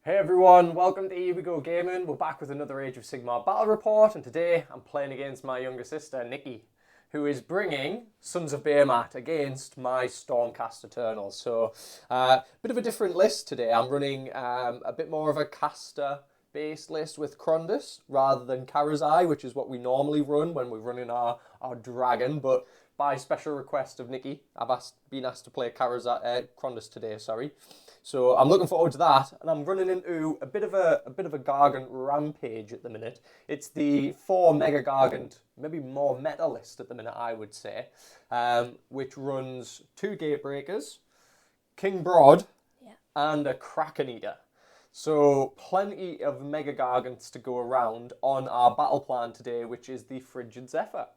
Hey everyone, welcome to Here We Go Gaming. We're back with another Age of Sigmar battle report, and today I'm playing against my younger sister, Nikki, who is bringing Sons of Behemat against my Stormcast Eternals. So, bit of a different list today. I'm running a bit more of a caster-based list with Krondus rather than Karazai, which is what we normally run when we're running our dragon, but by special request of Nikki, I've been asked to play Krondus today, sorry. So I'm looking forward to that, and I'm running into a bit of a Gargant rampage at the minute. It's the 4 Mega Gargant, maybe more meta list at the minute, I would say, which runs 2 Gatebreakers, King Broad, and a Kraken Eater. So plenty of Mega Gargants to go around on our battle plan today, which is the Frigid Zephyr,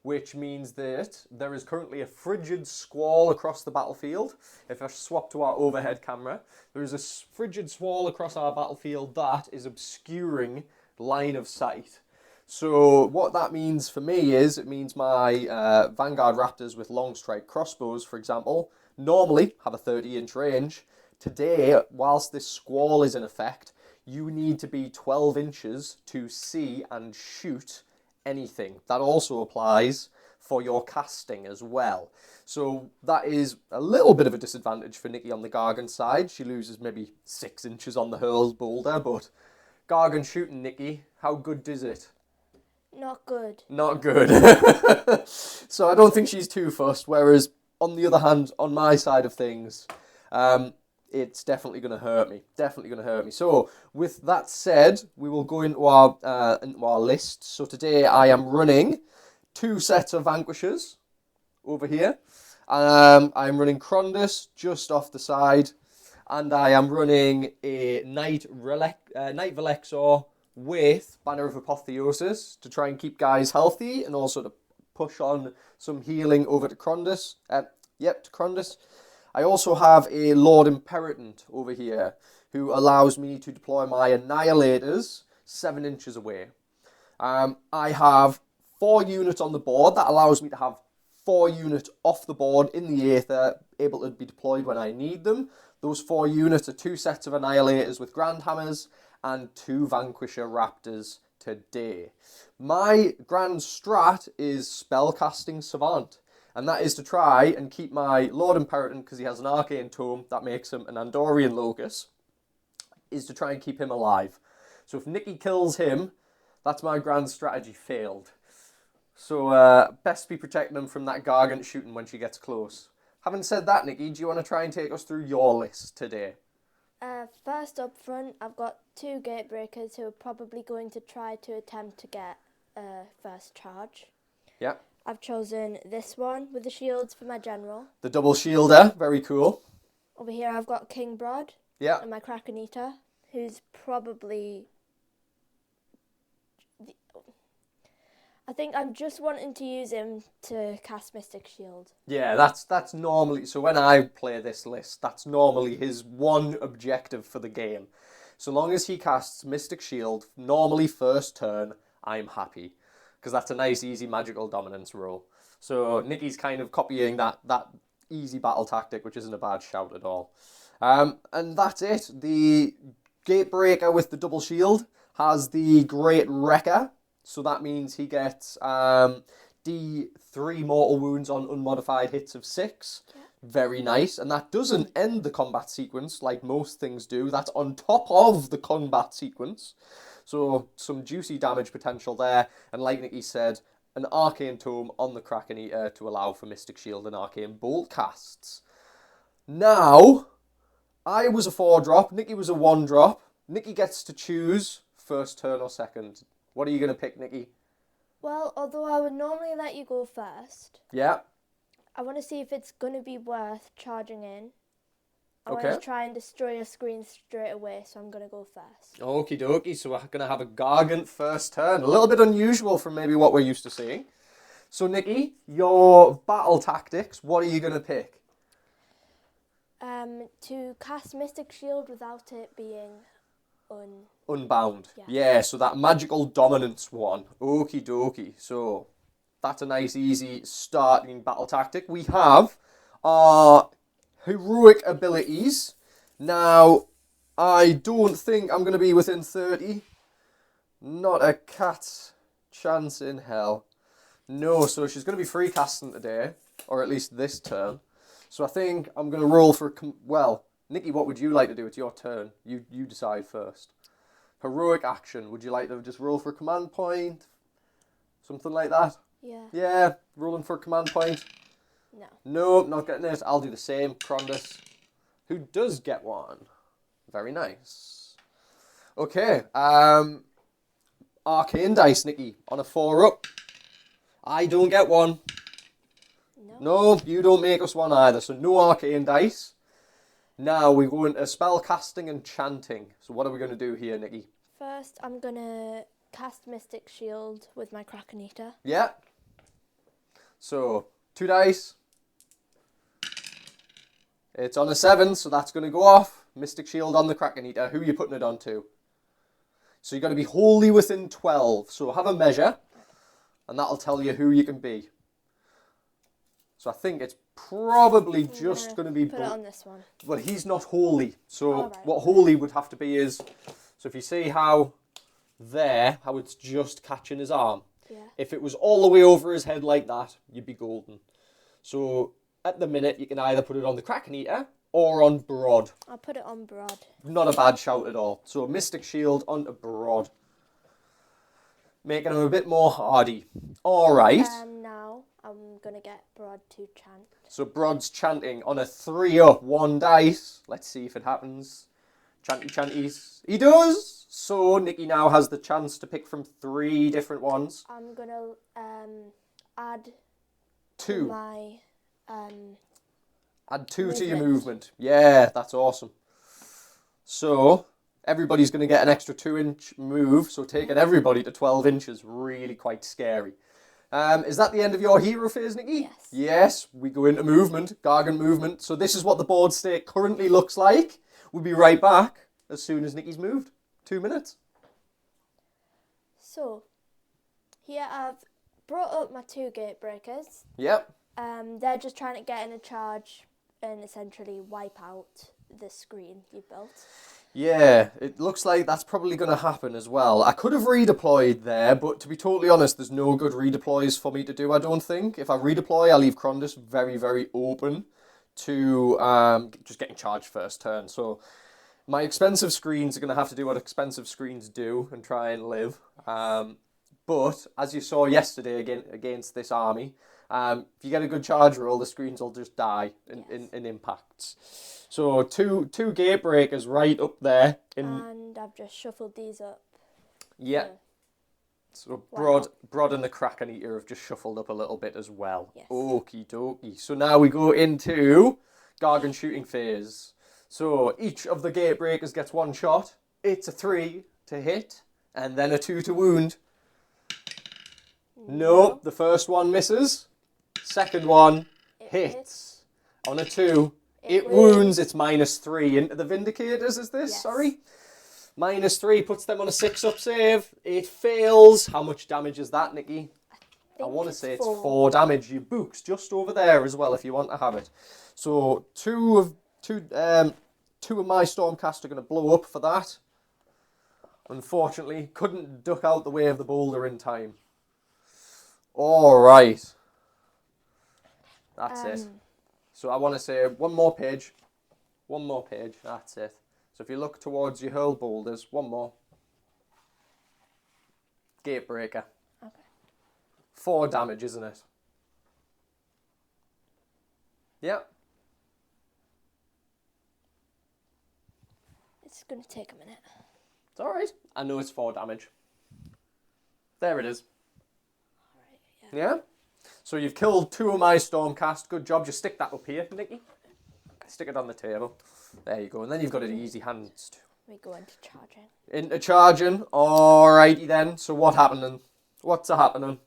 which means that there is currently a frigid squall across the battlefield. If I swap to our overhead camera, there is a frigid squall across our battlefield that is obscuring line of sight. So what that means for me is, it means my Vanguard Raptors with long strike crossbows, for example, normally have a 30-inch range. Today, whilst this squall is in effect, you need to be 12 inches to see and shoot anything. That also applies for your casting as well. So that is a little bit of a disadvantage for Nikki on the Gargant side. She loses maybe 6 inches on the hurls boulder, but Gargant shooting, Nikki, how good does it? Not good. Not good. So I don't think she's too fussed, whereas on the other hand, on my side of things, it's definitely going to hurt me. Definitely going to hurt me. So, with that said, we will go into our list. So today I am running 2 sets of Vanquishers over here. I'm running Krondus just off the side. And I am running a Knight Velexor with Banner of Apotheosis to try and keep guys healthy and also to push on some healing over to Krondus. To Krondus. I also have a Lord Imperatant over here who allows me to deploy my Annihilators 7 inches away. I have 4 units on the board. That allows me to have 4 units off the board in the aether, able to be deployed when I need them. Those 4 units are 2 sets of Annihilators with Grand Hammers and 2 Vanquisher Raptors today. My grand strat is Spellcasting Savant. And that is to try and keep my Lord Imperatant, because he has an Arcane Tome that makes him an Andorian Locus, is to try and keep him alive. So if Nikki kills him, that's my grand strategy failed. So best be protecting him from that Gargant shooting when she gets close. Having said that, Nikki, do you want to try and take us through your list today? First up front, I've got 2 Gatebreakers who are probably going to try to attempt to get first charge. Yeah. I've chosen this one with the shields for my general. The double shielder, very cool. Over here I've got King Broad. Yeah. And my Kraken Eater, who's probably... I think I'm just wanting to use him to cast Mystic Shield. Yeah, that's normally... So when I play this list, that's normally his one objective for the game. So long as he casts Mystic Shield, normally first turn, I'm happy. Because that's a nice, easy magical dominance roll. So Nikki's kind of copying that easy battle tactic, which isn't a bad shout at all. And that's it. The Gatebreaker with the double shield has the Great Wrecker. So that means he gets D3 mortal wounds on unmodified hits of 6. Yeah. Very nice. And that doesn't end the combat sequence like most things do. That's on top of the combat sequence. So some juicy damage potential there. And like Nikki said, an Arcane Tome on the Kraken Eater to allow for Mystic Shield and Arcane Bolt casts. Now, I was a 4-drop. Nikki was a 1-drop. Nikki gets to choose first turn or second. What are you going to pick, Nikki? Well, although I would normally let you go first. Yeah. I want to see if it's going to be worth charging in. I Okay. want to try and destroy your screen straight away, so I'm going to go first. Okie dokie, so we're going to have a Gargant first turn. A little bit unusual from maybe what we're used to seeing. So, Nikki, your battle tactics, what are you going to pick? To cast Mystic Shield without it being unbound. Yeah, so that magical dominance one. Okie dokie. So, that's a nice, easy starting battle tactic. We have our heroic abilities. Now, I don't think I'm going to be within 30. Not a cat's chance in hell. No, so she's going to be free casting today, or at least this turn. So I think I'm going to roll for... Well, Nikki, what would you like to do? It's your turn. You decide first. Heroic action. Would you like to just roll for a command point? Something like that? Yeah. Yeah, rolling for a command point. No. No, not getting it. I'll do the same. Crondus, who does get one. Very nice. Okay. Arcane dice, Nikki, on a 4-up. I don't get one. No, you don't make us one either. So no arcane dice. Now we go into spell casting and chanting. So what are we going to do here, Nikki? First, I'm going to cast Mystic Shield with my Kraken Eater. Yeah. So 2 dice. It's on a 7, so that's going to go off. Mystic Shield on the Kraken Eater. Who are you putting it on to? So you've got to be wholly within 12. So have a measure, and that'll tell you who you can be. So I think it's probably just going to be... Put it on this one. Well, he's not wholly. So right. what wholly would have to be is... So if you see how it's just catching his arm. Yeah. If it was all the way over his head like that, you'd be golden. So at the minute, you can either put it on the Kraken Eater or on Broad. I'll put it on Broad. Not a bad shout at all. So Mystic Shield onto Broad. Making him a bit more hardy. All right. Now I'm going to get Broad to chant. So Broad's chanting on a 3-up, 1 dice. Let's see if it happens. Chanties. He does! So Nikki now has the chance to pick from 3 different ones. I'm going to add 2. to my... Add 2 to your movement. Yeah, that's awesome. So everybody's going to get an extra 2-inch move. So taking everybody to 12 inches, really quite scary. Is that the end of your hero phase, Nikki? Yes. Yes, we go into movement, Gargan movement. So this is what the board state currently looks like. We'll be right back as soon as Nikki's moved. 2 minutes. So, here I've brought up my 2 gate breakers. Yep. They're just trying to get in a charge and essentially wipe out the screen you built. Yeah, it looks like that's probably going to happen as well. I could have redeployed there, but to be totally honest, there's no good redeploys for me to do, I don't think. If I redeploy, I'll leave Crondus very, very open to just getting charged first turn. So my expensive screens are going to have to do what expensive screens do and try and live. But as you saw yesterday against this army, if you get a good charge roll, the screens will just die in impacts. So two gate breakers right up there. And I've just shuffled these up. Yeah. So Broad and the Kraken Eater have just shuffled up a little bit as well. Yes. Okie dokie. So now we go into Gargan shooting phase. So each of the gate breakers gets 1 shot. It's a 3 to hit, and then a 2 to wound. No, the first one misses. Second one hits. On a 2, it wounds. It's -3 into the Vindicators, is this? Yes. Sorry. -3 puts them on a 6-up save. It fails. How much damage is that, Nikki? I want to say it's 4 damage. Your book's just over there as well if you want to have it. So two of my Stormcast are going to blow up for that. Unfortunately, couldn't duck out the way of the boulder in time. All right. That's it. So I want to say one more page. One more page. That's it. So if you look towards your hurl boulders, one more. Gatebreaker. Okay. 4 damage, isn't it? Yeah. It's going to take a minute. It's alright. I know it's 4 damage. There it is. Alright, Yeah? So you've killed 2 of my Stormcast. Good job. Just stick that up here, Nikki. Stick it on the table. There you go. And then you've got an easy hands. We go into charging. Into charging. Alrighty then. So what's happening? What's happening?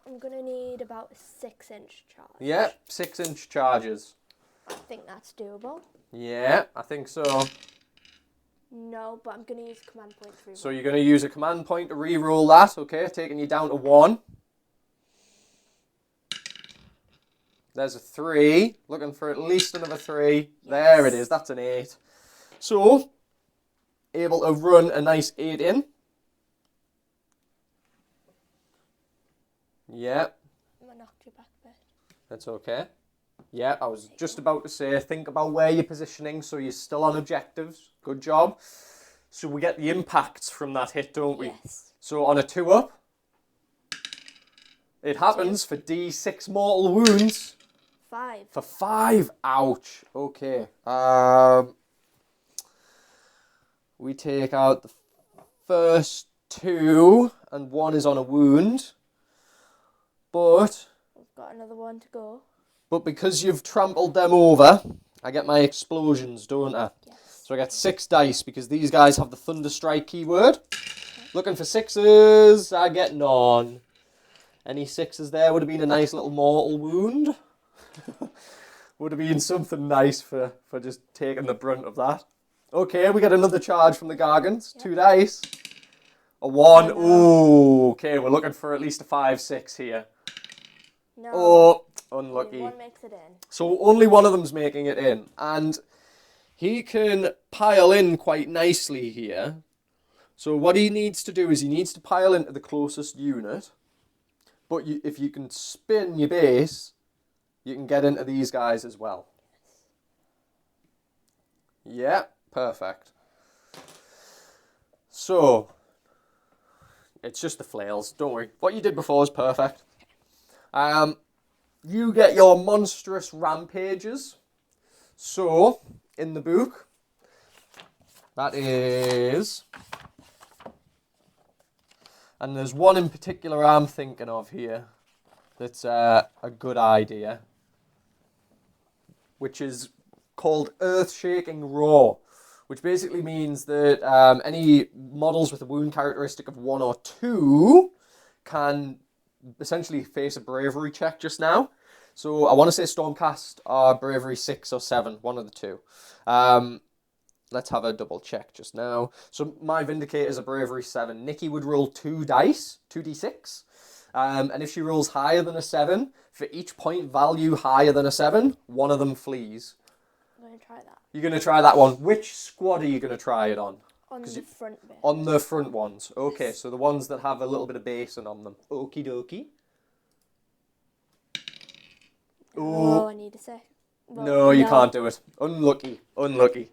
I'm going to need about a 6-inch charge. Yeah, 6-inch charges. I think that's doable. Yeah, I think so. No, but I'm going to use command point 3. So you're going to use a command point to re-roll that, okay? Taking you down to 1. There's a 3. Looking for at least another 3. Yes. There it is. That's an 8. So, able to run a nice 8 in. Yeah. I knocked you back a bit. That's okay. Yeah, I was just about to say, think about where you're positioning so you're still on objectives. Good job. So we get the impacts from that hit, don't we? Yes. So on a 2-up, it happens for D6 mortal wounds. 5. For 5. Ouch. Okay. We take out the first 2, and 1 is on a wound. But We've got another one to go. But because you've trampled them over, I get my explosions, don't I? Yes. So I get 6 dice because these guys have the Thunderstrike keyword. Okay. Looking for 6s, I get none. Any 6s there would have been a nice little mortal wound. Would have been something nice for just taking the brunt of that. Okay, we get another charge from the Gargants. Yep. 2 dice. A 1. Ooh, okay, we're looking for at least a 5, 6 here. No. Oh, unlucky. Only one makes it in. So only one of them's making it in. And he can pile in quite nicely here. So what he needs to do is he needs to pile into the closest unit. But if you can spin your base, you can get into these guys as well. Yeah, perfect. So, it's just the flails, don't worry. What you did before is perfect. You get your monstrous rampages. So, in the book, that is... And there's one in particular I'm thinking of here that's a good idea, which is called Earth-Shaking Roar, which basically means that any models with a wound characteristic of 1 or 2 can essentially face a bravery check just now. So I want to say Stormcast are bravery 6 or 7, one of the two. Let's have a double check just now. So my Vindicator's a bravery 7. Nikki would roll 2 dice, 2d6. And if she rolls higher than a 7, for each point value higher than a 7, one of them flees. I'm going to try that. You're going to try that one. Which squad are you going to try it on? On the front bit. On the front ones. Okay, so the ones that have a little bit of basing on them. Okie dokie. Oh, I need a sec. Well, no, you can't do it. Unlucky. Unlucky.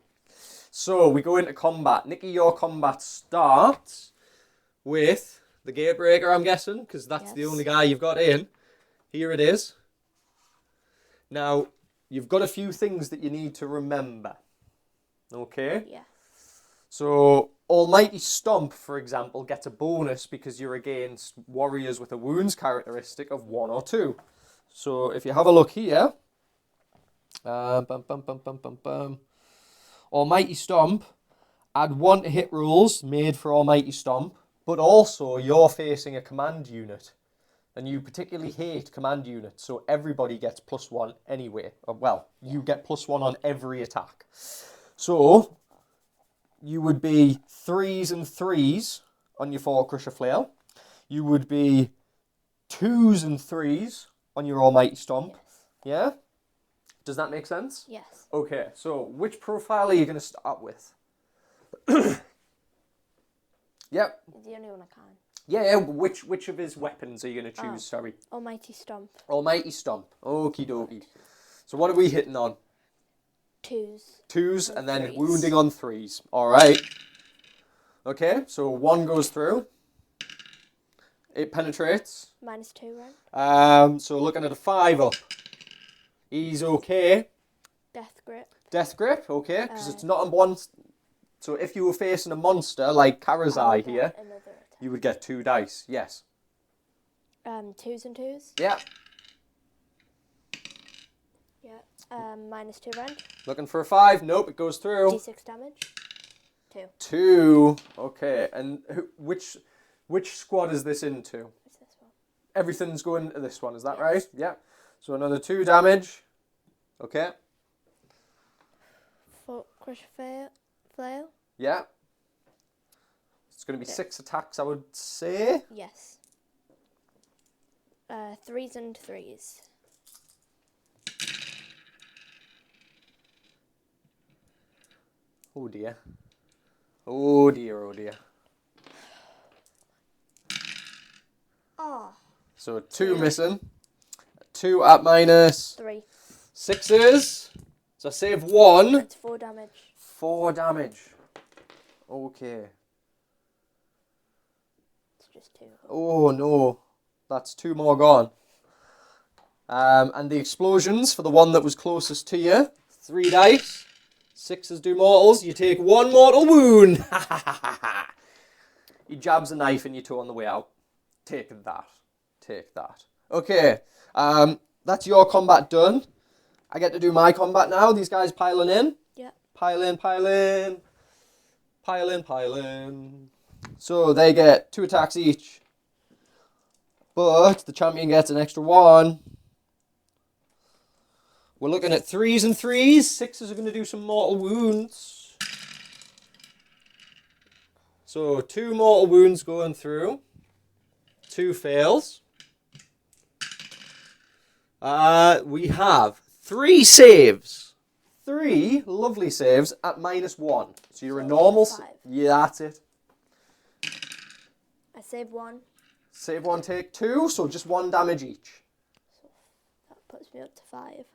So, we go into combat. Nikki, your combat starts with the Gatebreaker, I'm guessing, because that's the only guy you've got in. Here it is. Now, you've got a few things that you need to remember. Okay? Yeah. So, Almighty Stomp, for example, gets a bonus because you're against warriors with a wounds characteristic of 1 or 2. So, if you have a look here... Almighty Stomp, add 1 to hit rolls made for Almighty Stomp, but also you're facing a command unit. And you particularly hate command units, so everybody gets +1 anyway. Well, you get +1 on every attack. So, you would be 3s and 3s on your 4 Crusher Flail. You would be 2s and 3s on your Almighty Stomp. Yes. Yeah? Does that make sense? Yes. Okay, so which profile are you going to start with? Yep. The only one I can. Yeah, which of his weapons are you going to choose, sorry? Almighty Stomp. Almighty Stomp. Okie dokie. So what are we hitting on? 2s. 2s and then 3s. Wounding on 3s. Alright. Okay, so 1 goes through. It penetrates. -2, right? So looking at a 5 up. He's okay. Death Grip. Death Grip, okay, because it's not on one... So if you were facing a monster like Karazai here, you would get 2 dice, yes. 2s and 2s. Yeah. Yeah. -2 rend. Looking for a 5, nope, it goes through. D6 damage. 2. 2, okay, and which squad is this into? It's this one. Everything's going to this one, is that right? Yeah. So another 2 damage. Okay. For Crusher Flail. Yeah. It's going to be 6 attacks, I would say. Yes. 3s and 3s. Oh dear. Oh dear, oh dear. Oh, So 2 missing. 2 at minus 3. 6s. So save 1. That's 4 damage. 4 damage. Okay. It's just 2. Oh no. That's 2 more gone. And the explosions for the one that was closest to you. 3 dice. 6s do mortals. You take 1 mortal wound. He jabs a knife in your toe on the way out. Take that. Take that. Okay. That's your combat done. I get to do my combat now. These guys piling in. Yeah. Pile in, pile in. Pile in, pile in. So they get 2 attacks each. But the champion gets an extra 1. We're looking at 3s and 3s. 6s are going to do some mortal wounds. So 2 mortal wounds going through. 2 fails. We have 3 saves. 3 lovely saves at -1. So you're a normal... 5. Yeah, that's it. I save 1. Save 1, take 2. So just 1 damage each. So that puts me up to 5.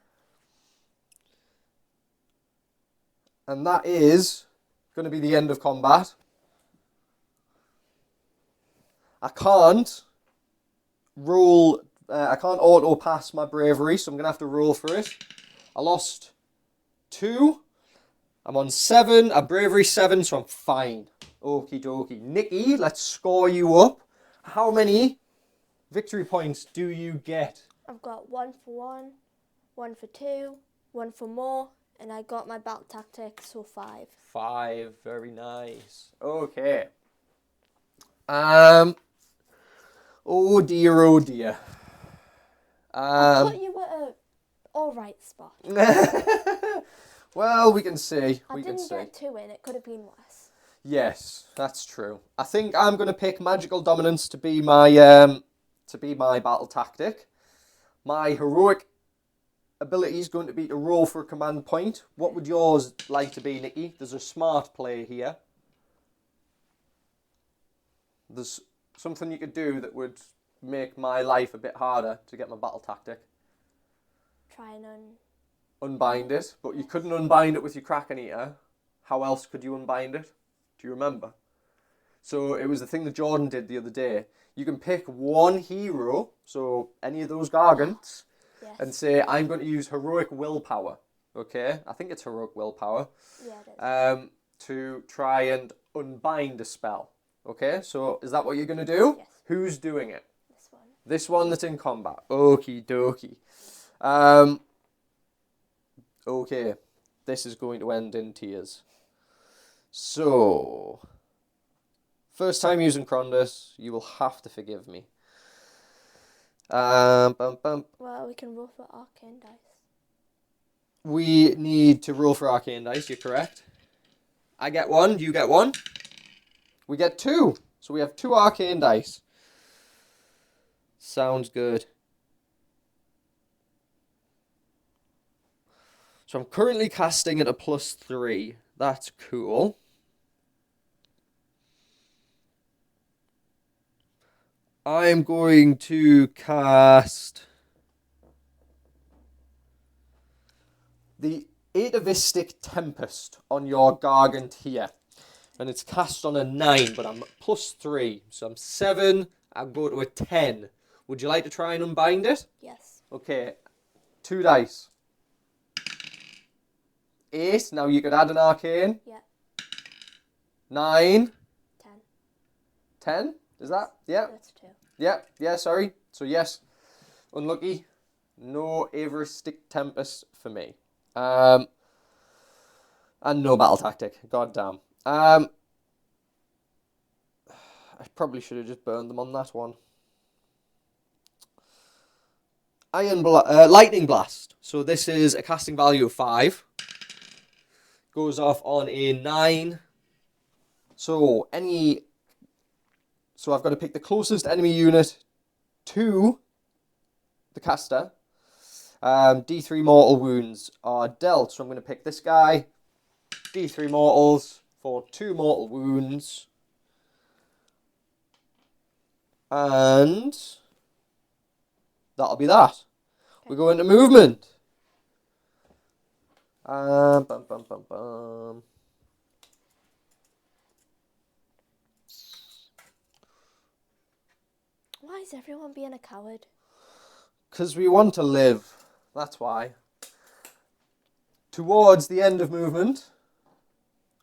And that is going to be the end of combat. I can't roll... I can't auto-pass my bravery, so I'm going to have to roll for it. I lost 2. I'm on 7. A bravery 7, so I'm fine. Okie dokie. Nikki, let's score you up. How many victory points do you get? I've got 1 for 1, 1 for 2, 1 for more, and I got my battle tactics, so 5. 5. Very nice. Okay. Oh dear, oh dear. I put you at a alright spot. Well, we can see. I didn't get 2 in, it could have been worse. Yes, that's true. I think I'm going to pick magical dominance to be my battle tactic. My heroic ability is going to be to roll for a command point. What would yours like to be, Nikki? There's a smart play here. There's something you could do that would make my life a bit harder to get my battle tactic. Try and Unbind it, but you couldn't unbind it with your Kraken Eater. How else could you unbind it? Do you remember? So it was the thing that Jordan did the other day. You can pick one hero, so any of those Gargants, yes. and say, I'm going to use heroic willpower. Okay? I think it's heroic willpower. Yeah, it is. To try and unbind a spell. Okay? So is that what you're going to do? Yes. Who's doing it? This one. This one that's in combat. Okie dokie. Okay. This is going to end in tears. So, first time using Krondus, you will have to forgive me. Well, we can roll for arcane dice. We need to roll for arcane dice, you're correct. I get 1, you get 1. We get 2. So we have 2 arcane dice. Sounds good. So I'm currently casting at a +3. That's cool. I'm going to cast the Atavistic Tempest on your Gargant here. And it's cast on a 9, but I'm +3. So I'm 7. I'll go to a 10. Would you like to try and unbind it? Yes. Okay. 2 dice. 8. Now you could add an arcane. Yeah. 9. 10. 10? Is that? Yeah. That's 2. Yeah, sorry. So yes. Unlucky. No Avaristic Tempest for me. And no battle tactic. God damn. I probably should have just burned them on that one. Lightning Blast. So this is a casting value of 5. Goes off on a 9. So I've got to pick the closest enemy unit to the caster. D3 mortal wounds are dealt. So I'm going to pick this guy. D3 mortals for 2 mortal wounds. And that'll be that. Okay. We go into movement. Bum, bum, bum, bum. Why is everyone being a coward? Because we want to live. That's why. Towards the end of movement,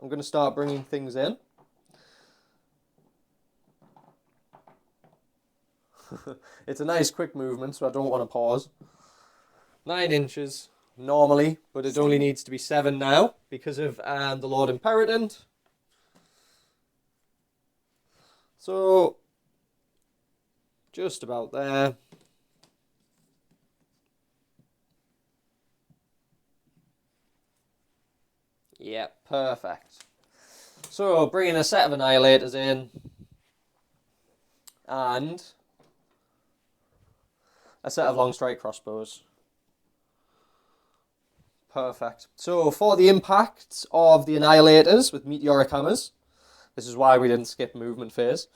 I'm going to start bringing things in. It's a nice quick movement, so I don't want to pause. 9 inches normally, but it only needs to be 7 now because of the Lord Imperatant. So, just about there. Yeah, perfect. So, bringing a set of Annihilators in. And a set of long strike crossbows. Perfect. So, for the impacts of the Annihilators with Meteoric Hammers, this is why we didn't skip movement phase.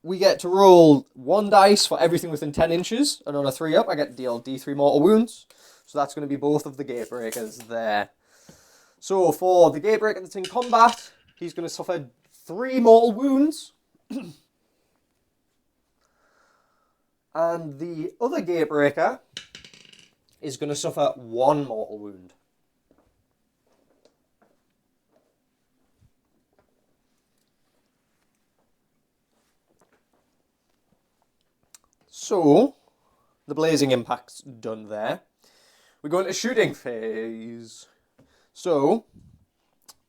We get to roll 1 dice for everything within 10 inches, and on a 3-up, I get to deal D3 mortal wounds. So that's going to be both of the Gatebreakers there. So for the Gatebreaker that's in combat, he's going to suffer 3 mortal wounds. And the other Gatebreaker is going to suffer 1 mortal wound. So, the blazing impact's done there. We go into shooting phase. So,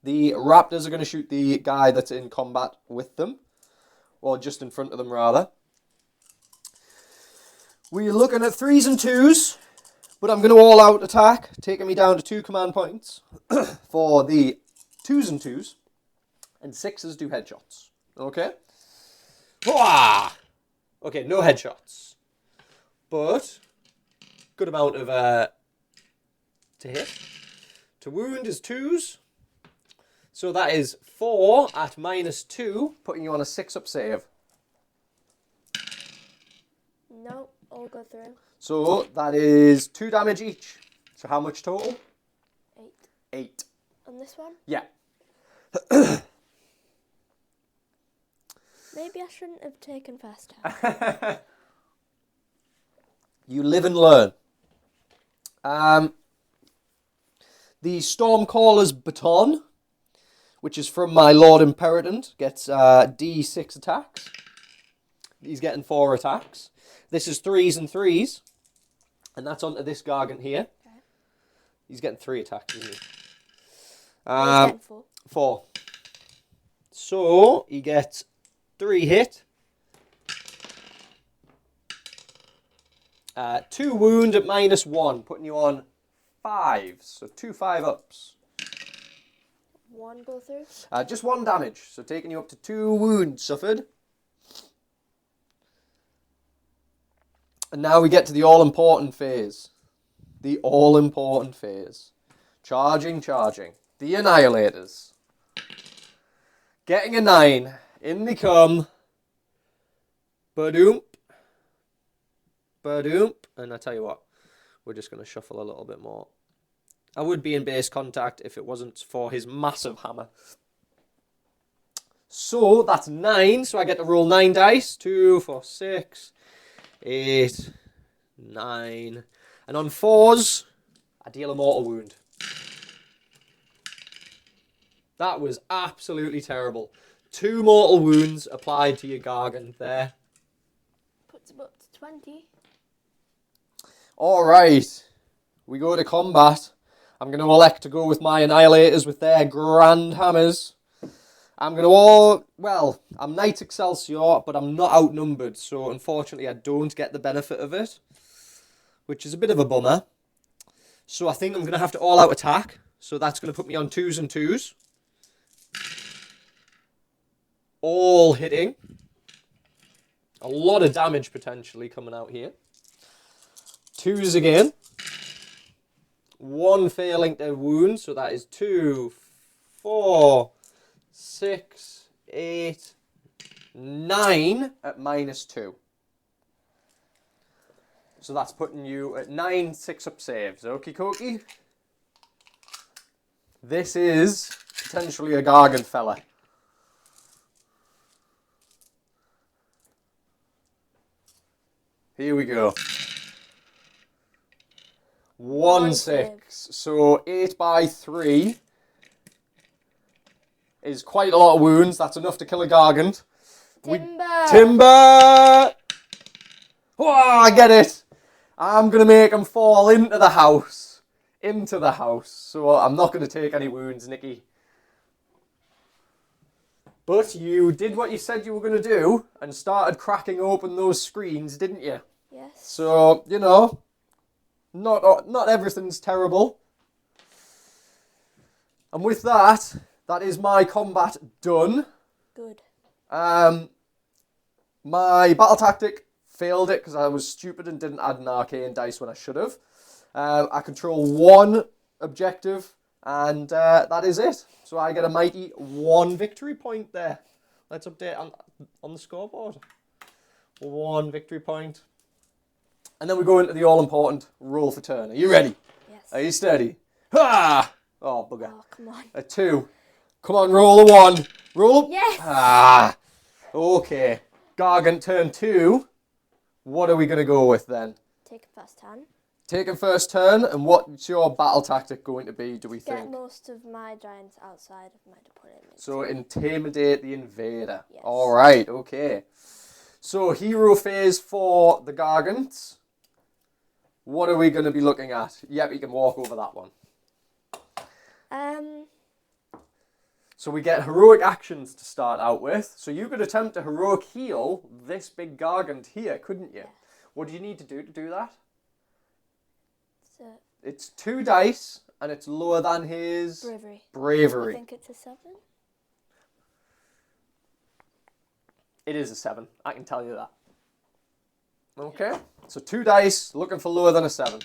the Raptors are going to shoot the guy that's in combat with them, or just in front of them rather. We're looking at 3s and 2s, but I'm going to all-out attack, taking me down to 2 command points for the 2s and 2s, and 6s do headshots. Okay? Hooah! Okay, no headshots, but good amount of to hit. To wound is 2s, so that is 4 at -2, putting you on a 6-up save. No, all go through. So that is 2 damage each. So how much total? 8. 8. On this one? Yeah. Maybe I shouldn't have taken fast attack. You live and learn. The Stormcaller's Baton, which is from my Lord Imperatant, gets D6 attacks. He's getting 4 attacks. This is 3s and 3s. And that's onto this Gargant here. Okay. He's getting 3 attacks, isn't he? He's getting 4. 4. So, he gets 3 hit. 2 wound at -1, putting you on 5s. So 2 5-ups. 1 go through. Just 1 damage, so taking you up to 2 wounds suffered. And now we get to the all-important phase. The all-important phase. Charging. The Annihilators. Getting a 9. In they come. Badoomp. And I tell you what, we're just going to shuffle a little bit more. I would be in base contact if it wasn't for his massive hammer. So that's 9. So I get to roll 9 dice. 2, 4, 6, 8, 9. And on 4s, I deal a mortal wound. That was absolutely terrible. 2 mortal wounds applied to your Gargant there. Puts him up to 20. Alright. We go to combat. I'm going to elect to go with my Annihilators with their grand hammers. I'm Knight Excelsior, but I'm not outnumbered, so unfortunately I don't get the benefit of it, which is a bit of a bummer. So I think I'm going to have to all-out attack, so that's going to put me on 2s and 2s. All hitting. A lot of damage potentially coming out here. 2s again. 1 failing to wound, so that is 2, 4, 6, 8, 9 at -2. So that's putting you at 9 6-up saves. Okie dokie. This is potentially a Gargant fella. Here we go. 1 6. So 8 by 3 is quite a lot of wounds. That's enough to kill a Gargant. Timber! Oh, I get it. I'm going to make him fall into the house. Into the house. So I'm not going to take any wounds, Nikki. But you did what you said you were going to do and started cracking open those screens, didn't you? Yes. So, you know, not everything's terrible. And with that, that is my combat done. Good. My battle tactic failed it because I was stupid and didn't add an arcane dice when I should have. I control 1 objective, and that is it. So I get a mighty 1 victory point there. Let's update on the scoreboard. 1 victory point. And then we go into the all-important roll for turn. Are you ready? Yes. Are you steady? Ha! Oh, bugger. Oh, come on. A 2. Come on, roll a 1. Roll. Yes. Ah. Okay. Gargant turn 2. What are we going to go with then? Take a first turn. Taking first turn, and what's your battle tactic going to be, do we think? Get most of my giants outside of my deployment. So intimidate the invader. Yes. All right, okay. So hero phase for the Gargants. What are we going to be looking at? Yep, you can walk over that one. So we get heroic actions to start out with. So you could attempt to heroic heal this big Gargant here, couldn't you? Yeah. What do you need to do that? So It's 2 dice, and it's lower than his... bravery. I think it's a 7. It is a 7. I can tell you that. Okay. So 2 dice, looking for lower than a 7.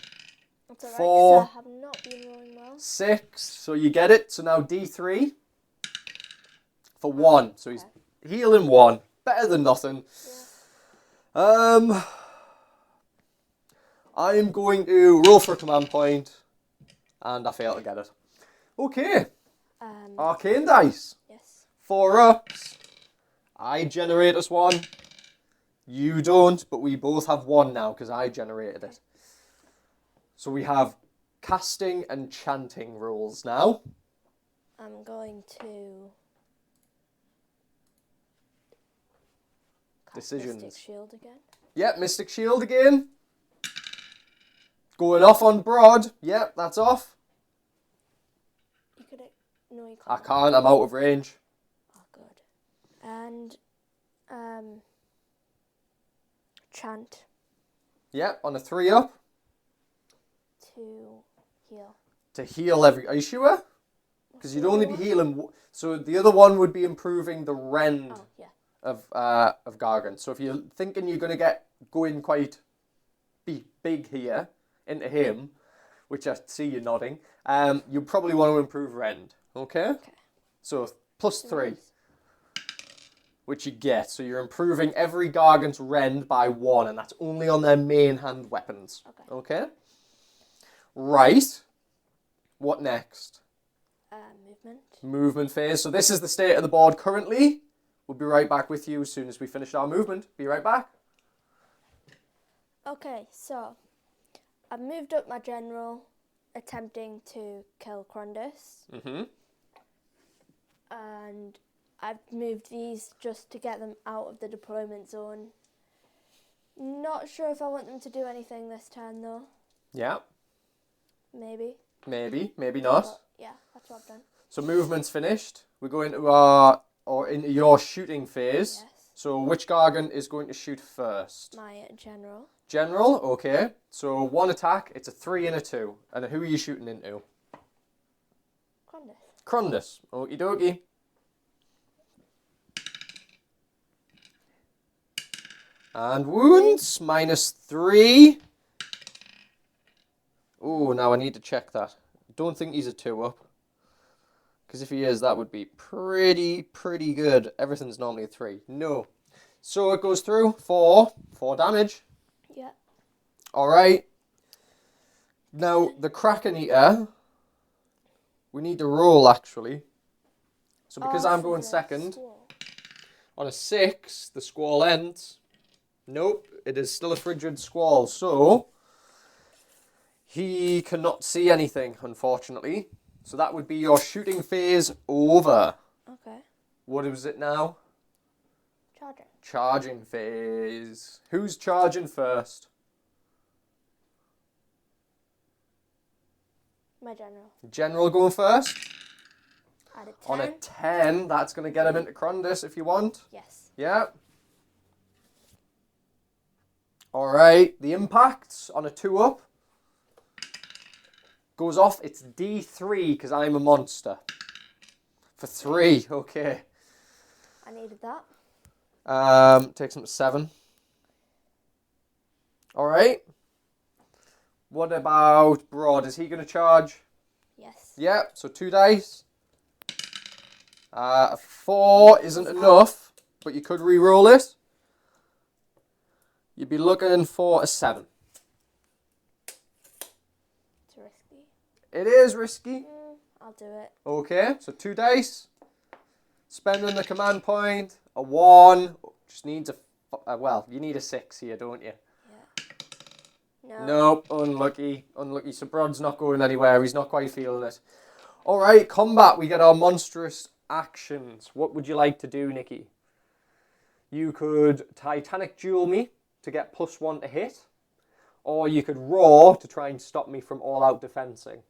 That's alright, 4. 'cause I have not been rolling well. 6. So you get it. So now D3 for 1. So he's healing 1. Better than nothing. Yeah. I'm going to roll for a command point, and I fail to get it. Okay. Arcane dice. Yes. 4 ups. I generate us 1. You don't, but we both have 1 now because I generated it. So we have casting and chanting rolls now. I'm going to cast Decisions. Mystic Shield again. Yep, Mystic Shield again. Going off on Broad. Yep, that's off. You could... No, you I can't. can't, I'm out of range. Oh, good. And... chant Yep, on a 3 up. to heal. To heal every... Are you sure? Because you'd only be healing... So the other one would be improving the rend Oh, yeah. of Gargant. So if you're thinking you're going to go in quite big here into him, which I see you nodding, you probably want to improve rend. Okay? Okay. So +3, which you get. So you're improving every Gargant's rend by 1, and that's only on their main hand weapons. Okay? Right. What next? Movement. Movement phase. So this is the state of the board currently. We'll be right back with you as soon as we finish our movement. Be right back. Okay, so I've moved up my general, attempting to kill Crondus. And I've moved these just to get them out of the deployment zone. Not sure if I want them to do anything this turn though. Yeah. Maybe. Maybe not. But yeah, that's what I've done. So movement's finished. We go into into your shooting phase. Yes. So which Gargant is going to shoot first? My general. General, okay. So 1 attack, it's a 3 and a 2. And who are you shooting into? Crondus. Crondus. Okie dokie. And wounds, -3. Oh, now I need to check that. Don't think he's a 2-up. Because if he is, that would be pretty good. Everything's normally a 3. No. So it goes through for 4 damage. Yeah. Alright. Now, the Kraken Eater, we need to roll, actually. So because I'm going second, on a 6, the squall ends. Nope, it is still a frigid squall, so he cannot see anything, unfortunately. So that would be your shooting phase over. Okay. What is it now? Charging. Charging phase. Who's charging first? My general. General going first? At a 10. On a 10, that's going to get him into Crondis if you want. Yes. Yeah. Alright, the impacts on a 2-up goes off. It's D3 because I'm a monster. For 3, okay. I needed that. Takes him to 7. Alright. What about Broad? Is he going to charge? Yes. Yeah, so 2 dice. A 4 isn't enough, but you could re-roll it. You'd be looking for a 7. It's risky. It is risky. I'll do it. Okay, so 2 dice. Spending the command point. A 1. Just needs a... well, you need a 6 here, don't you? Yeah. No. Nope, unlucky. Unlucky. So Brod's not going anywhere. He's not quite feeling it. Alright, combat. We get our monstrous actions. What would you like to do, Nikki? You could Titanic Duel me to get +1 to hit. Or you could roar to try and stop me from all-out defensing.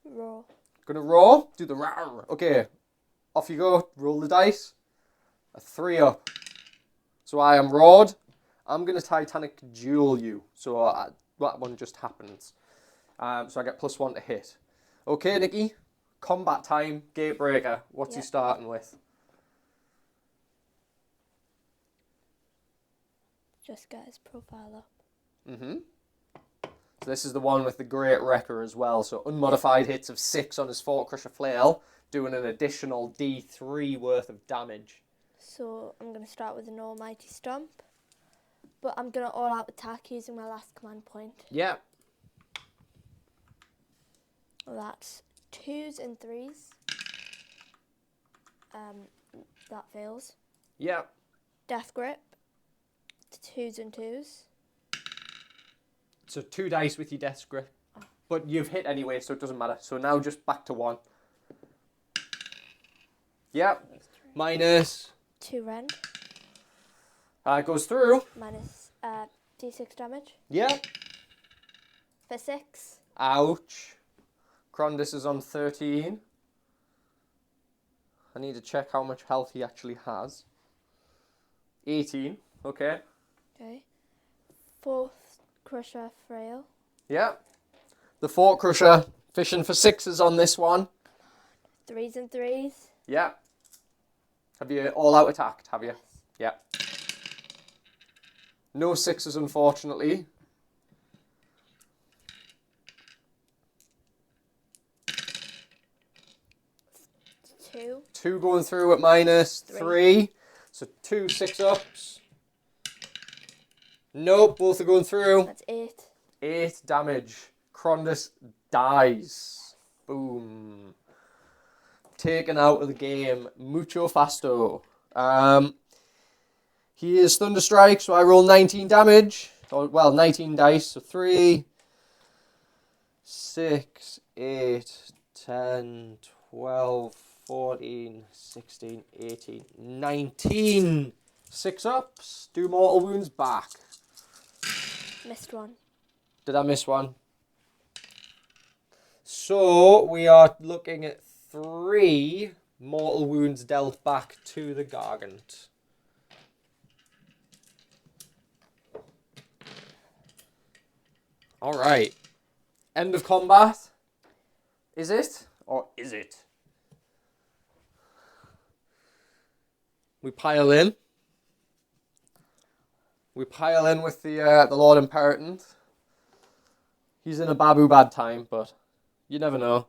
Roar. Gonna roar? Do the roar. Okay, off you go. Roll the dice. A 3-up. So I am roared. I'm gonna Titanic Duel you. So that one just happens. So I get +1 to hit. Okay, Nikki. Combat time. Gatebreaker. What's he starting with? Just get his profile up. So this is the one with the Great Wrecker as well. So unmodified hits of 6 on his Fort Crusher Flail, doing an additional D3 worth of damage. So I'm going to start with an Almighty Stomp. But I'm going to all-out attack using my last command point. Yeah. That's 2s and 3s. That fails. Yeah. Death Grip. 2s and 2s. So 2 dice with your Death Grip. But you've hit anyway, so it doesn't matter. So now just back to 1. Yeah. Minus. 2 rend. Goes through. Minus D6 damage. Yeah. For 6. Ouch. Crondis is on 13. I need to check how much health he actually has. 18. Okay. Okay. 4th Crusher Frail. Yeah. The Fort Crusher fishing for 6s on this one. 3s and 3s. Yeah. Have you all out attacked, have you? Yes. Yeah. No 6s, unfortunately. Two. 2 going through at minus 3. So 2 6-ups. Nope, both are going through. That's 8. 8 damage. Crondis dies. Boom. Taken out of the game. Mucho fasto. He is Thunderstrike, so I roll 19 damage. Well, 19 dice. So 3, 6, 8, 10, 12, 14, 16, 18, 19. 6-ups. Do mortal wounds back. Missed one. Did I miss one? So we are looking at 3 mortal wounds dealt back to the Gargant. Alright. End of combat. Is it? Or is it? We pile in. We pile in with the Lord Imperatant. He's in a babu bad time, but you never know.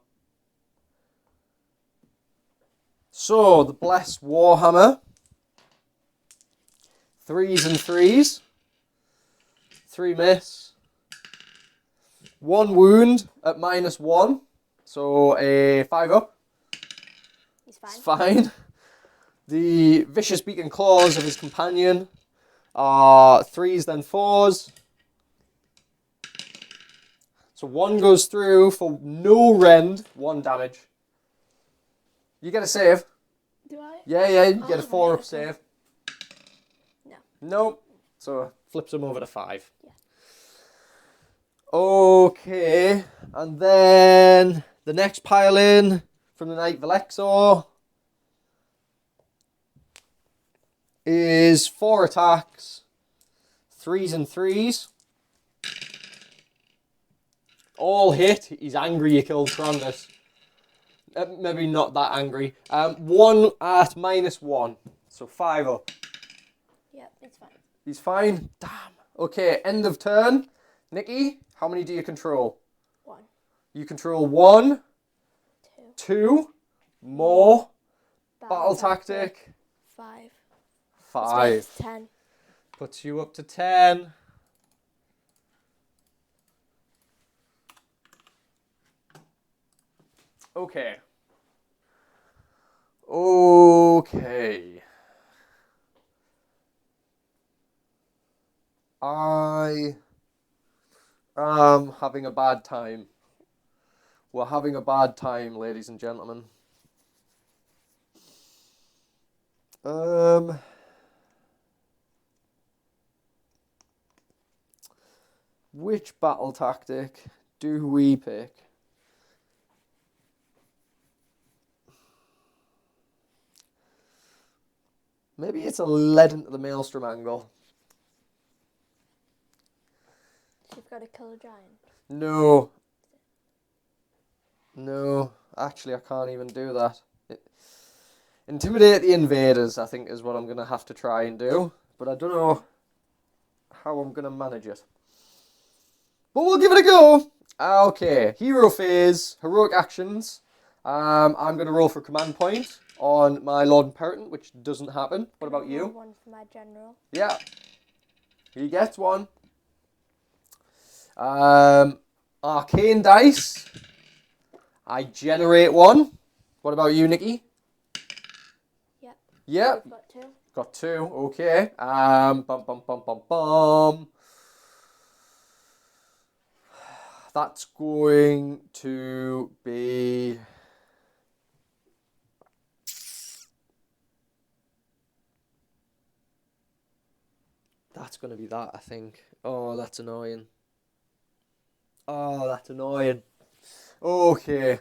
So, the Blessed Warhammer. 3s and 3s. 3 miss. 1 wound at -1. So, a 5 up. He's fine. It's fine. The Vicious Beak and Claws of his companion are 3s, then 4s. So 1 goes through for no rend, 1 damage. You get a save. Do I? Yeah, you get a 4 up okay. save. No. Nope. So flips him over to 5. Yeah. Okay, and then the next pile in from the Knight Velexor is 4 attacks, 3s and 3s. All hit. He's angry you killed Trondus. Maybe not that angry. 1 at -1, so 5 up. Yep, it's fine. He's fine. Damn. Okay, end of turn. Nikki, how many do you control? 1. You control 1, 2. 2, more, battle tactic, 5. 5. It's 10. Puts you up to 10. Okay. I am having a bad time. We're having a bad time, ladies and gentlemen. Which battle tactic do we pick? Maybe it's a lead into the maelstrom angle. You've got to kill a giant. No. No, actually I can't even do that. Intimidate the invaders, I think, is what I'm going to have to try and do. But I don't know how I'm going to manage it. But we'll give it a go. Okay, hero phase, heroic actions. I'm going to roll for command point on my Lord Imperator, which doesn't happen. What about you? 1 for my general. Yeah, he gets 1. Arcane dice. I generate 1. What about you, Nikki? Yep. Yep. You've got 2. Got 2. Okay. Bum. That's going to be... That's going to be that, I think. Oh, that's annoying. Okay.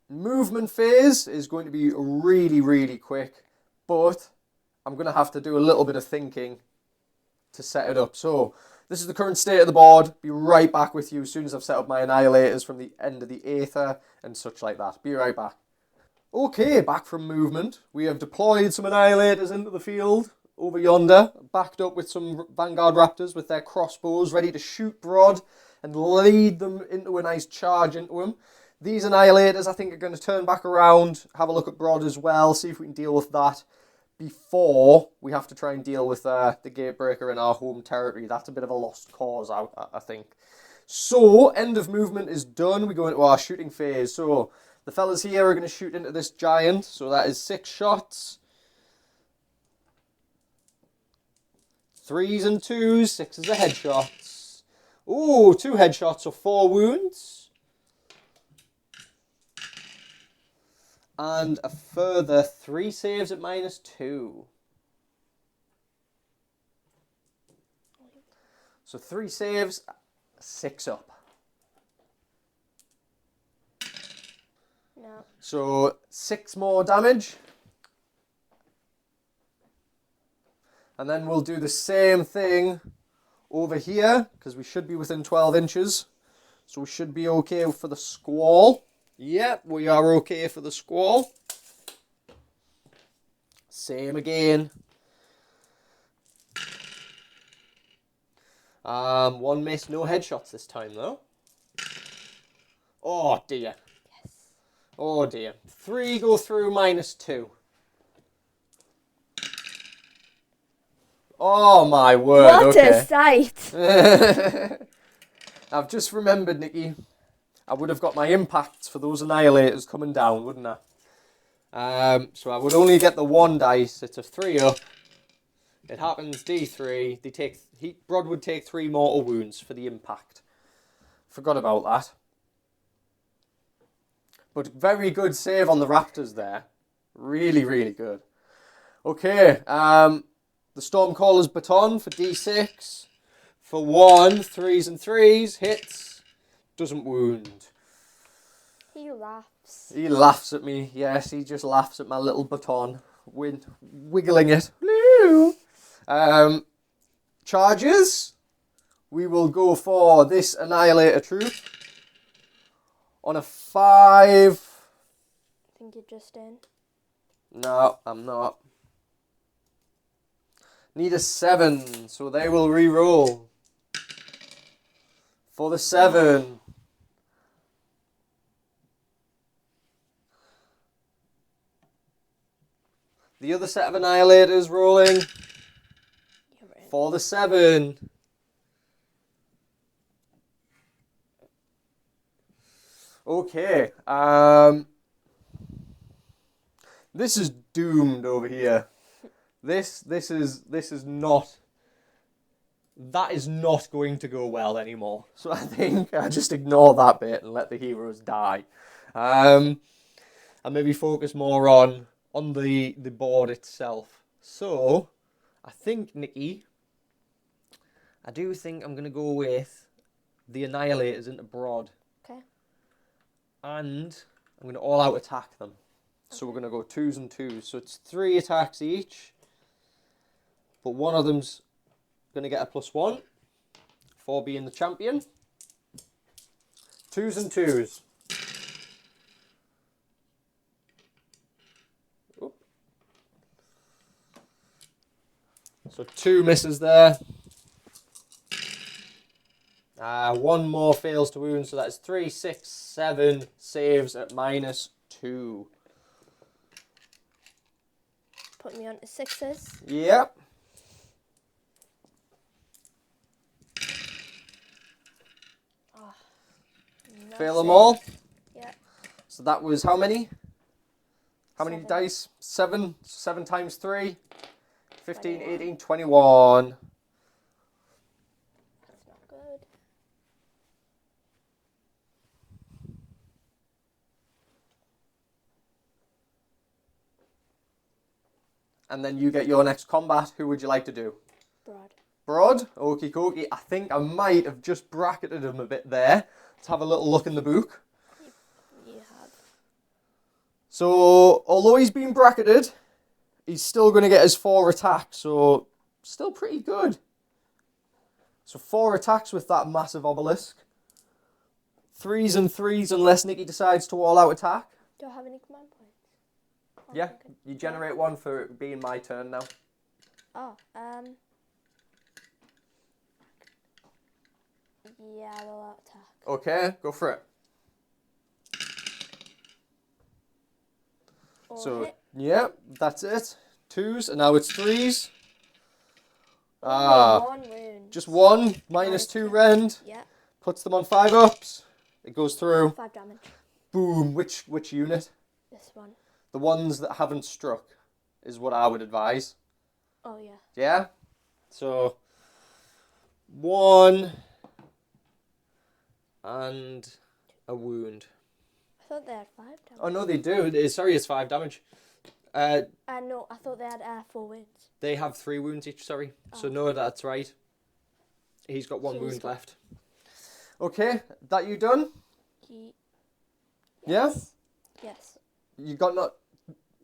Movement phase is going to be really, really quick, but I'm going to have to do a little bit of thinking to set it up. So, this is the current state of the board. Be right back with you as soon as I've set up my annihilators from the end of the Aether and such like that. Be right back. Okay, back from movement. We have deployed some annihilators into the field over yonder, backed up with some Vanguard Raptors with their crossbows ready to shoot broad and lead them into a nice charge into them. These annihilators, I think, are going to turn back around, have a look at broad as well, see if we can deal with that before we have to try and deal with the Gatebreaker in our home territory. That's a bit of a lost cause, I think. So, end of movement is done. We go into our shooting phase. So, the fellas here are going to shoot into this giant. So, that is 6 shots. 3s and 2s. 6s are headshots. Ooh, 2 headshots, so 4 wounds. And a further 3 saves at -2. So 3 saves, 6 up. No. So 6 more damage. And then we'll do the same thing over here, because we should be within 12 inches. So we should be okay for the squall. Yep, we are okay for the squall. Same again. One miss, no headshots this time though. Oh dear. Yes. Oh dear. 3 go through, -2. Oh my word, What okay. a sight! I've just remembered, Nikki. I would have got my impacts for those annihilators coming down, wouldn't I? So I would only get the 1 dice. It's a 3 up. It happens D3. Brod would take 3 mortal wounds for the impact. Forgot about that. But very good save on the Raptors there. Really, really good. Okay. The Stormcaller's Baton for D6. For 1, 3s and 3s. Hits. Doesn't wound. He laughs. He laughs at me. Yes, he just laughs at my little baton. Wiggling it. Woo! Charges. We will go for this Annihilator troop. On a 5. I think you're just in. No, I'm not. Need a 7, so they will re-roll. For the 7. The other set of Annihilators rolling. You're in. For the 7. Okay. This is doomed over here. This is not. That is not going to go well anymore. So I think I just ignore that bit and let the heroes die. And maybe focus more on the board itself. So I think, Nikki, I do think I'm gonna go with the Annihilators into Broad. Okay. And I'm gonna all out attack them. So we're gonna go 2s and 2s. So it's 3 attacks each. But one of them's gonna get a +1 for being the champion. 2s and 2s. Oop. So 2 misses there. 1 more fails to wound, so that's 3, 6, 7 saves at -2. Put me on to 6s. Yep. Fail them all. Yeah. So that was how many? How many 7. dice? 7. 7 times 3. 15, 21. 18, 21. That's not good. And then you get your next combat. Who would you like to do? Broad. Broad? Okie dokie. I think I might have just bracketed him a bit there. Let's have a little look in the book. You have. So, although he's been bracketed, he's still going to get his 4 attacks. So, still pretty good. So, 4 attacks with that massive obelisk. 3s and 3s unless Nikki decides to all out attack. Do I have any command points? Oh, Yeah, okay. you generate 1 for it being my turn now. Oh, yeah, I'll attack. Okay, go for it. Or So, hit. yeah, that's it. 2s, and now it's 3s. Only 1 wound. Just 1, -2 rend. Yeah, Puts them on 5-ups. It goes through. 5 damage. Boom. Which unit? This one. The ones that haven't struck is what I would advise. Oh, yeah. Yeah? So, 1 and a wound. I thought they had 5 damage. Oh, no, they do. Sorry, it's 5 damage. No, I thought they had 4 wounds. They have 3 wounds each, sorry. So, Oh. no, that's right. He's got 1 So he's wound got- left. Okay, that you done? Yeah? Yes. You got not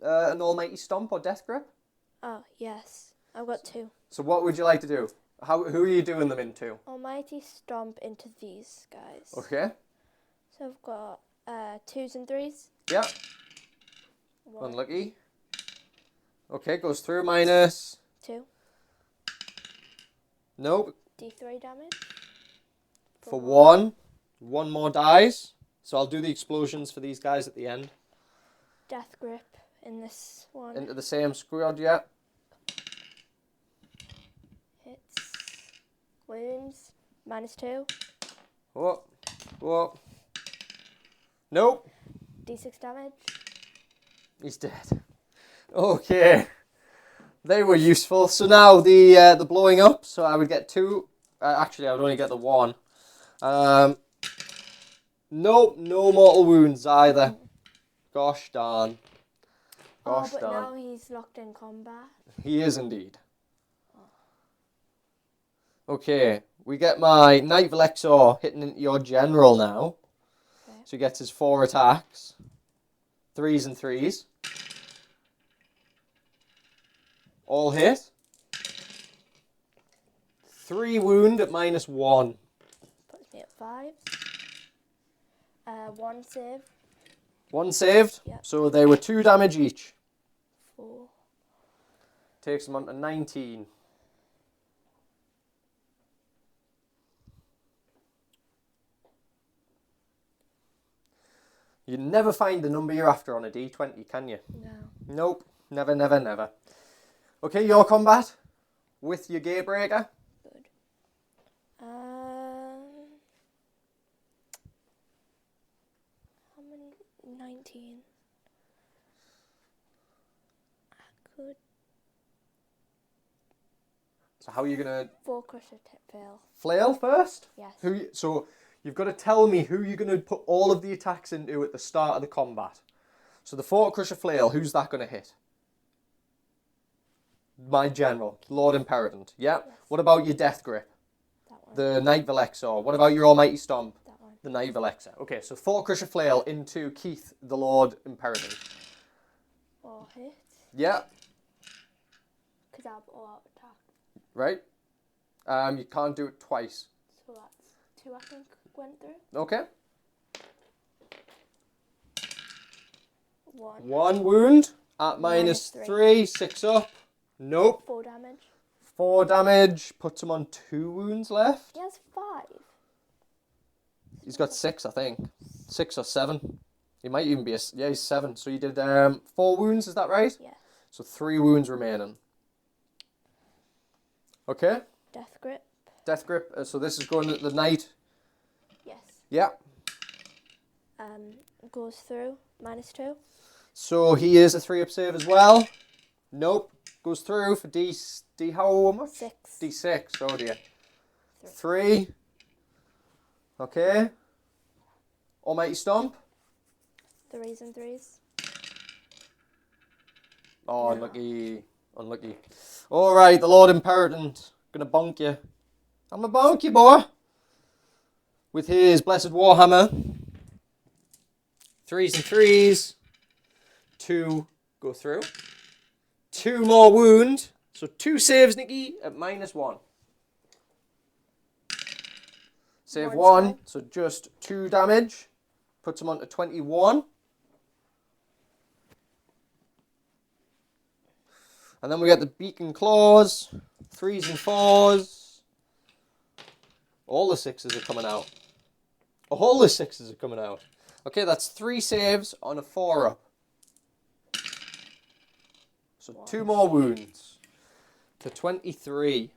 an almighty stomp or death grip? Oh, yes. I've got 2. So what would you like to do? Who are you doing them into? Almighty Stomp into these guys. Okay. So I've got 2s and 3s. Yeah. 1, Unlucky. Okay, goes through -. 2. Nope. D3 damage. For one. One more dies. So I'll do the explosions for these guys at the end. Death grip in this one. Into the same squad, yeah. Hits. Wounds. -2. Whoa. Whoa. Nope. D6 damage. He's dead. Okay. They were useful. So now the blowing up. So I would get 2. Actually, I would only get the 1. Nope. No mortal wounds either. Gosh darn. Gosh but darn. now he's locked in combat. He is indeed. Okay. We get my Knight Velexor hitting into your general now. Okay. So he gets his 4 attacks. 3s and 3s. All hit. 3 wound at -1. Puts me at 5. 1 save. 1 saved. Yep. So they were 2 damage each. 4. Takes them on to 19. You never find the number you're after on a D20, can you? No. Nope. Never, never, never. Okay, your combat with your Gatebreaker. Good. How many? 19. I could. So how are you going to 4 crusher fail. flail first? Yes. So you've got to tell me who you're going to put all of the attacks into at the start of the combat. So the Fort Crusher Flail, who's that going to hit? My general, Lord Imperator. Yeah. Yes. What about your Death Grip? That one. The Knight Velexor. What about your Almighty Stomp? That one. The Knight Velexor. Okay, so Fort Crusher Flail into Keith, the Lord Imperator. 4 hits. Yeah. Because I've all out attack. Right. You can't do it twice. So that's 2 I think went through. Okay. 1. 1 wound at -3. -3. 6 up. Nope. 4 damage. 4 damage. Puts him on 2 wounds left. He has 5. He's got 6, I think. 6 or 7. He might even be yeah, he's 7. So you did 4 wounds, is that right? Yeah. So 3 wounds remaining. Okay. Death grip. Death grip. So this is going at the knight. Yes. Yeah. Goes through. -2. So he is a 3-up save as well. Nope. Goes through for D how much? 6. D6. Oh dear. 3. Okay. Almighty Stomp. 3s and 3s. Oh, No. unlucky. Unlucky. Alright, the Lord Imperator. Gonna bonk you. I'm gonna bonk you, boy. With his Blessed Warhammer. 3s and 3s. 2 go through. 2 more wound. So 2 saves, Nikki, at -1. Save 1, so just 2 damage. Puts him on to 21. And then we get the Beacon Claws. 3s and 4s. All the 6s are coming out. All the 6s are coming out. Okay, that's 3 saves on a 4-up. So 2 more wounds. To 23.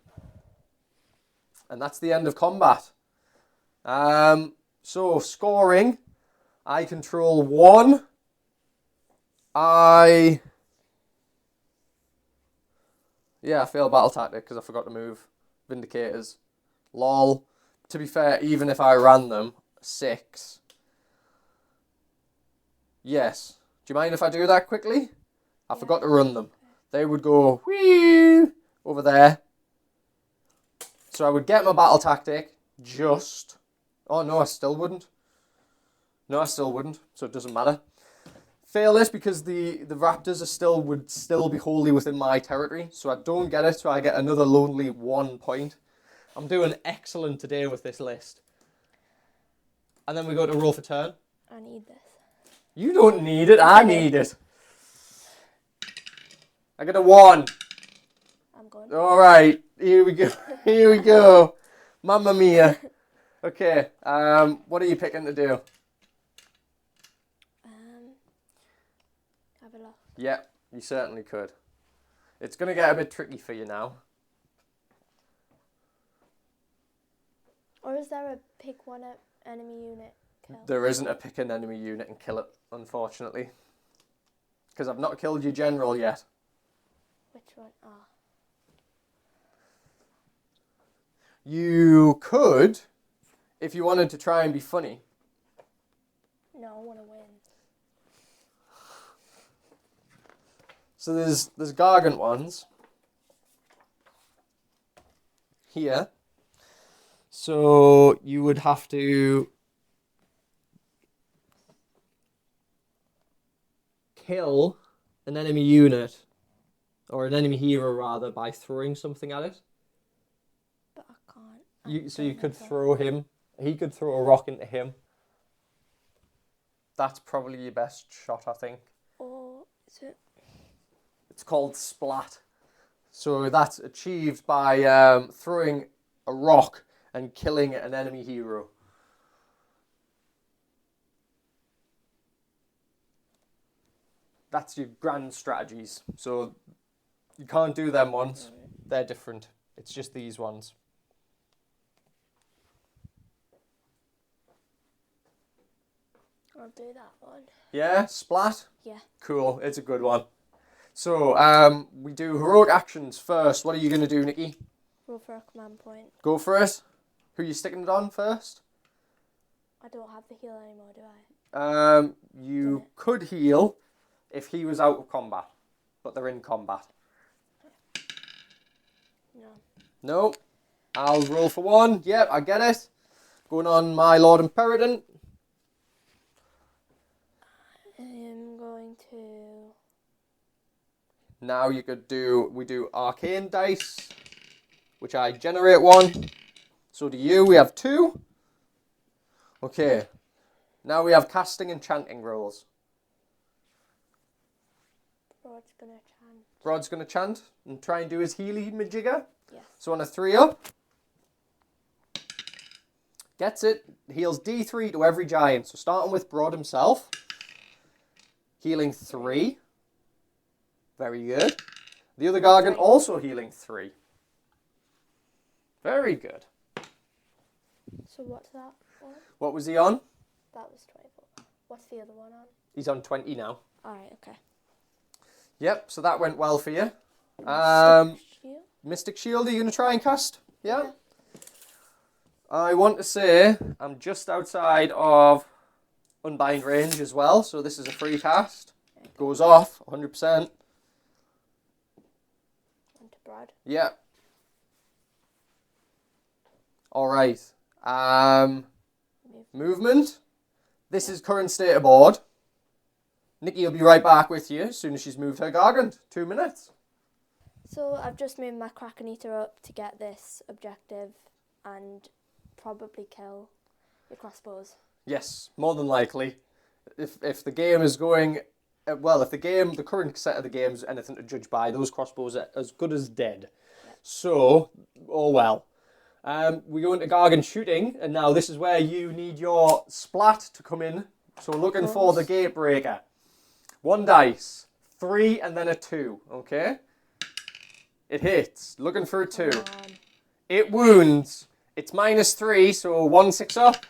And that's the end of combat. So scoring. I control 1. I failed battle tactic because I forgot to move Vindicators. Lol. To be fair, even if I ran them, 6. Yes. Do you mind if I do that quickly? I forgot to run them. They would go whee over there. So I would get my battle tactic just. Oh no, I still wouldn't. No, I still wouldn't. So it doesn't matter. Fail this because the Raptors would still be wholly within my territory. So I don't get it. So I get another lonely 1 point. I'm doing excellent today with this list. And then we go to roll for turn. I need this. You don't need it. I need it. I get a 1. I'm going. All right. Here we go. Here we go. Mamma mia. Okay, what are you picking to do? Have a look. Yeah, you certainly could. It's going to get a bit tricky for you now. Or is there a pick one enemy unit kill? There isn't a pick an enemy unit and kill it, unfortunately. Because I've not killed your general yet. Which one? Ah. You could, if you wanted to try and be funny. No, I want to win. So there's Gargant ones here. So you would have to kill an enemy unit, or an enemy hero rather, by throwing something at it. But I can't. So you could throw him. He could throw a rock into him. That's probably your best shot, I think. Or is it? It's called Splat. So that's achieved by throwing a rock and killing an enemy hero. That's your grand strategies. So you can't do them ones. They're different. It's just these ones. I'll do that one. Yeah, Splat? Yeah. Cool, it's a good one. So, we do heroic actions first. What are you going to do, Nikki? Roll for a command point. Go for it. Who are you sticking it on first? I don't have the heal anymore, do I? You could heal if he was out of combat, but they're in combat. No. No. I'll roll for one. Yep, I get it. Going on my Lord Imperator. I'm going to... Now we do arcane dice, which I generate one. So do you. We have two. Okay. Now we have casting and chanting rolls. Brod's gonna chant. Brod's going to chant and try and do his healy majigger. Yes. So on a 3 up. Gets it. Heals D3 to every giant. So starting with Brod himself. Healing 3. Very good. The other Gargant also healing 3. Very good. So what's that one? What was he on? That was 24. What's the other one on? He's on 20 now. Alright, okay. Yep, so that went well for you. Shield? Mystic Shield, are you going to try and cast? Yeah? I want to say I'm just outside of Unbind range as well, so this is a free cast. Goes off 100%. Onto Brod. Yeah. Alright. Movement. This is current state of board. Nikki will be right back with you as soon as she's moved her Gargant. 2 minutes. So I've just moved my Kraken Eater up to get this objective and probably kill the crossbows. Yes, more than likely. If the game is going... the current set of the game is anything to judge by, those crossbows are as good as dead. Yep. So, oh well. We go into Gargant shooting, and now this is where you need your Splat to come in. So looking for the Gatebreaker. 1 dice, 3 and then a 2, okay? It hits, looking for a 2. It wounds. It's -3, so 1 6 up.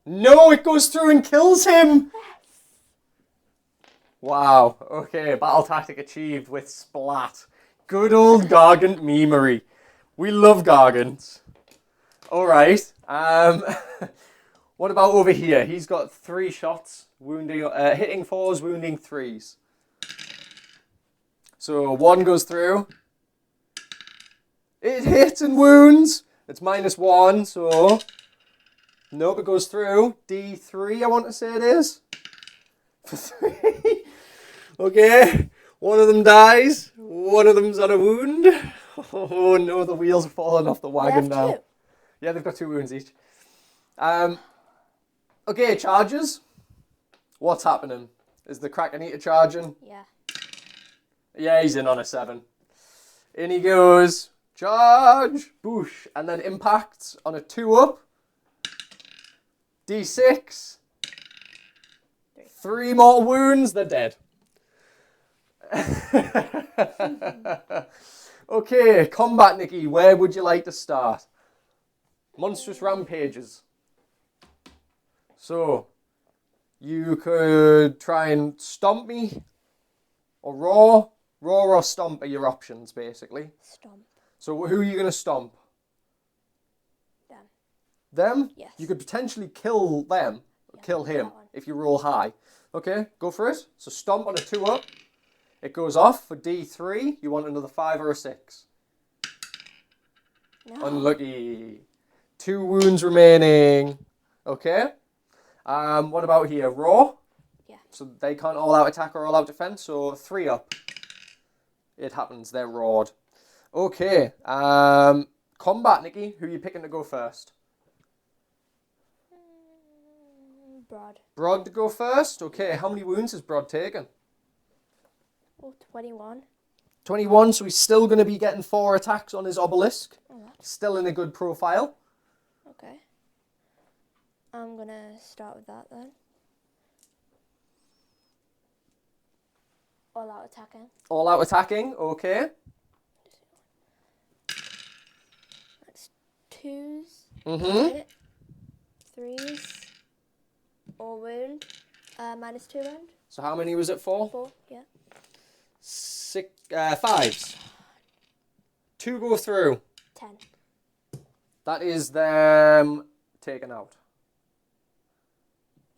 No, it goes through and kills him! Wow, okay, battle tactic achieved with Splat. Good old Gargant memery. We love Gargants. Alright, what about over here? He's got 3 shots, wounding, hitting 4s, wounding 3s. So 1 goes through. It hits and wounds. It's -1, so... Nope, it goes through. D3, I want to say it is. For 3. Okay, 1 of them dies. 1 of them's on a wound. Oh no, the wheels are falling off the wagon now. 2. Yeah, they've got 2 wounds each. Okay, charges. What's happening? Is the Kraken Eater charging? Yeah. Yeah, he's in on a 7. In he goes. Charge. Boosh. And then impacts on a 2 up. D6. 3 more wounds. They're dead. Okay, combat, Nikki. Where would you like to start? Monstrous rampages. So, you could try and stomp me, or roar. Roar or stomp are your options, basically. Stomp. So, who are you going to stomp? Them. Them? Yes. You could potentially kill them, Yeah, kill him, that one. if you roll high. Okay, go for it. So, stomp on a 2 up. It goes off for D3. You want another 5 or a 6? No. Unlucky. 2 wounds remaining. Okay. What about here? Raw? Yeah. So they can't all out attack or all out defense, so 3 up. It happens, they're rawed. Okay. Combat, Nikki. Who are you picking to go first? Broad. Brod to go first? Okay, how many wounds has Brod taken? Oh, 21. 21, so he's still going to be getting 4 attacks on his obelisk. Oh, what? Still in a good profile. Okay. I'm gonna start with that then. All out attacking. All out attacking, okay. That's 2s. Mm-hmm. Hit. 3s. All wound. -2 wound. So how many was it for? 4, yeah. 5s. 2 go through. 10. That is them taken out.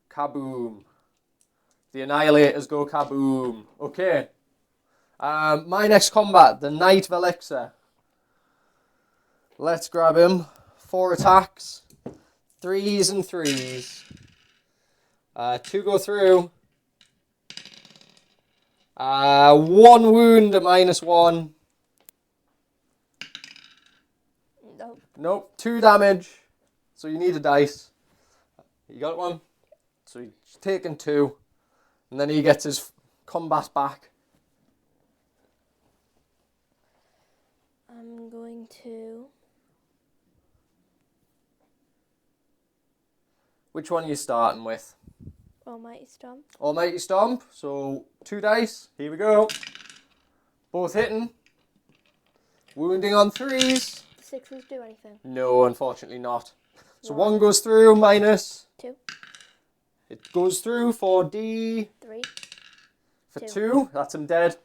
Kaboom. The Annihilators go kaboom. Okay. My next combat, the Knight of Elixir. Let's grab him. 4 attacks. 3s and 3s. 2 go through. 1 wound at -1. Nope. Nope. 2 damage. So you need a dice. You got one? So he's taken 2. And then he gets his combat back. I'm going to... Which one are you starting with? Almighty Stomp. Almighty Stomp. So 2 dice. Here we go. Both hitting. Wounding on 3s. 6s do anything. No, unfortunately not. So One. 1 goes through, -. 2. It goes through for D. 3. For 2. 2. That's him dead.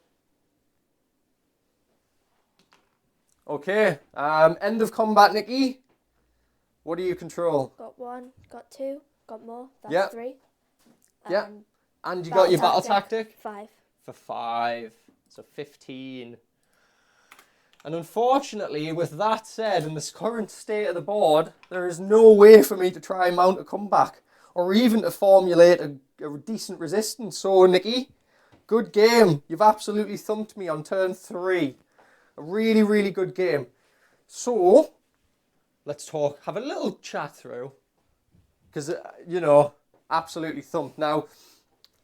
Okay. End of combat, Nikki. What do you control? Got 1. Got 2. Got more. That's Yeah. 3. Yeah. And you got your battle tactic? 5. For 5. So 15. And unfortunately, with that said, in this current state of the board, there is no way for me to try and mount a comeback. Or even to formulate a decent resistance. So, Nikki, good game. You've absolutely thumped me on turn 3. A really, really good game. So, let's talk, have a little chat through. Because, you know, absolutely thumped. Now,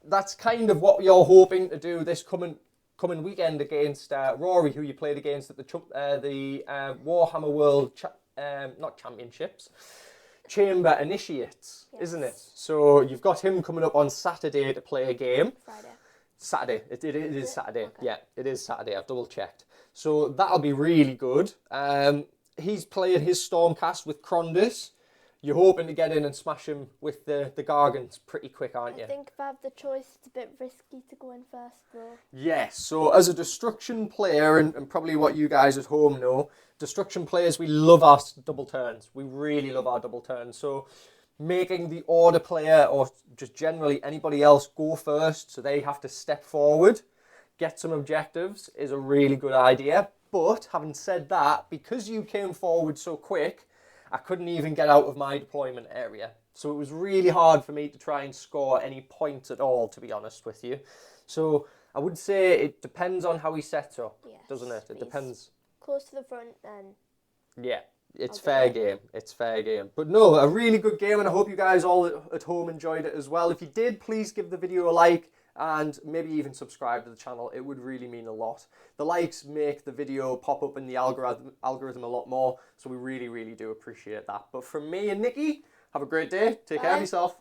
that's kind of what you're hoping to do this coming weekend against Rory, who you played against at the Warhammer World, not Championships, Chamber Initiates, Yes. isn't it? So you've got him coming up on Saturday to play a game. Friday. Saturday. It is Saturday. Okay. Yeah, it is Saturday. I've double checked. So that'll be really good. He's playing his Stormcast with Crondus. You're hoping to get in and smash him with the Gargants pretty quick, aren't you? I think if I have the choice, it's a bit risky to go in first, though. Yes, so as a Destruction player, and probably what you guys at home know, Destruction players, we love our double turns. We really love our double turns. So making the Order player, or just generally anybody else, go first, so they have to step forward, get some objectives, is a really good idea. But having said that, because you came forward so quick, I couldn't even get out of my deployment area. So it was really hard for me to try and score any points at all, to be honest with you. So I would say it depends on how he sets up, Yes, doesn't it? It depends. Close to the front, then. Yeah, it's I'll fair do it. game. It's fair game. But no, a really good game, and I hope you guys all at home enjoyed it as well. If you did, please give the video a like and maybe even subscribe to the channel. It would really mean a lot. The likes make the video pop up in the algorithm a lot more, so we really, really do appreciate that. But from me and Nikki, have a great day. Take care of yourself.